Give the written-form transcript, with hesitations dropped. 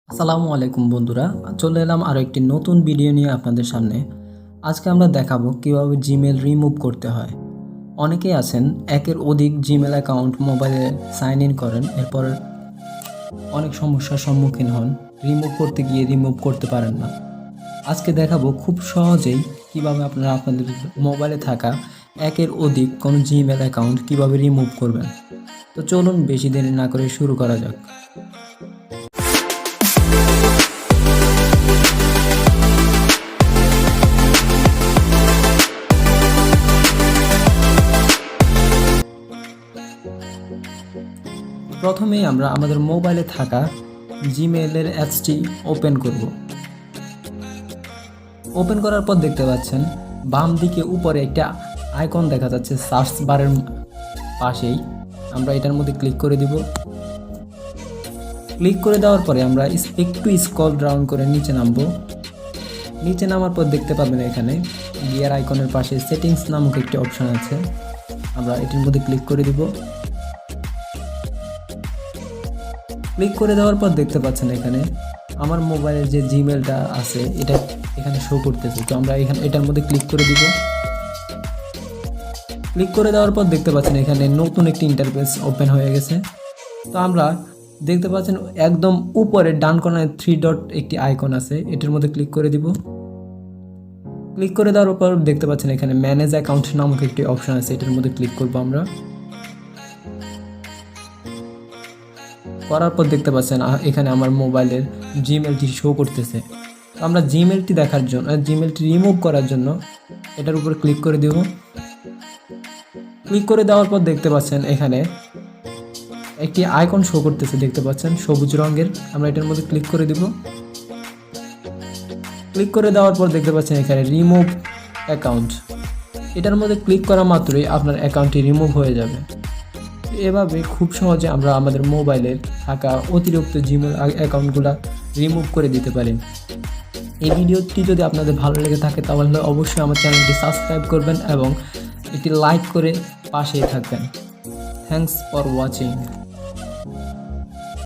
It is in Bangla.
আসসালামু আলাইকুম বন্ধুরা, চলে এলাম আরও একটি নতুন ভিডিও নিয়ে আপনাদের সামনে। আজকে আমরা দেখাবো কিভাবে জিমেল রিমুভ করতে হয়। অনেকেই আছেন একের অধিক জিমেল অ্যাকাউন্ট মোবাইলে সাইন ইন করেন, এরপর অনেক সমস্যার সম্মুখীন হন, রিমুভ করতে গিয়ে রিমুভ করতে পারেন না। আজকে দেখাবো খুব সহজেই কিভাবে আপনারা আপনাদের মোবাইলে থাকা একের অধিক কোনো জিমেল অ্যাকাউন্ট কিভাবে রিমুভ করবেন। তো চলুন বেশি দেরি না করে শুরু করা যাক। প্রথমেই আমরা আমাদের মোবাইলে থাকা জিমেইলের অ্যাপসটি ওপেন করব। ওপেন করার পর দেখতে পাচ্ছেন বাম দিকে উপরে একটা আইকন দেখা যাচ্ছে সার্চ বারের পাশেই। আমরা এটার মধ্যে ক্লিক করে দিব। ক্লিক করে দেওয়ার পরে আমরা একটু স্ক্রল ডাউন করে নিচে নামবো। নিচে নামার পর দেখতে পাবেন এখানে গিয়ার আইকনের পাশে সেটিংস নামক একটি অপশন আছে। আমরা এটির মধ্যে ক্লিক করে দিব। ক্লিক করে দেওয়ার পর দেখতে পাচ্ছেন এখানে আমার মোবাইলের যে জিমেলটা আছে এটা এখানে শো করতেছে। তো আমরা এটার মধ্যে ক্লিক করে দিব। ক্লিক করে দেওয়ার পর দেখতে পাচ্ছেন এখানে নতুন একটি ইন্টারফেস ওপেন হয়ে গেছে। তো আমরা দেখতে পাচ্ছেন একদম উপরে ডান কোণায় 3 ডট একটি আইকন আছে, এটার মধ্যে ক্লিক করে দিব। ক্লিক করে দেওয়ার পর দেখতে পাচ্ছেন এখানে ম্যানেজ অ্যাকাউন্ট নামক একটি অপশন আছে, এটার মধ্যে ক্লিক করব। আমরা করার পর দেখতে পাচ্ছেন এখানে আমার মোবাইলের জিমেলটি শো করতেছে। আমরা জিমেলটি দেখার জন্য জিমেলটি রিমুভ করার জন্য এটার উপর ক্লিক করে দেব। ক্লিক করে দেওয়ার পর দেখতে পাচ্ছেন এখানে একটি আইকন শো করতেছে, দেখতে পাচ্ছেন সবুজ রঙের। আমরা এটার মধ্যে ক্লিক করে দিব। ক্লিক করে দেওয়ার পর দেখতে পাচ্ছেন এখানে রিমুভ অ্যাকাউন্ট, এটার মধ্যে ক্লিক করা মাত্রই আপনার অ্যাকাউন্টটি রিমুভ হয়ে যাবে। এভাবে খুব সহজে আমরা আমাদের মোবাইলের থাকা অতিরিক্ত জিমেল অ্যাকাউন্টগুলো রিমুভ করে দিতে পারি। এই ভিডিওটি যদি আপনাদের ভালো লেগে থাকে তাহলে অবশ্যই আমার চ্যানেলটি সাবস্ক্রাইব করবেন এবং একটি লাইক করে পাশেই থাকবেন। Thanks for watching.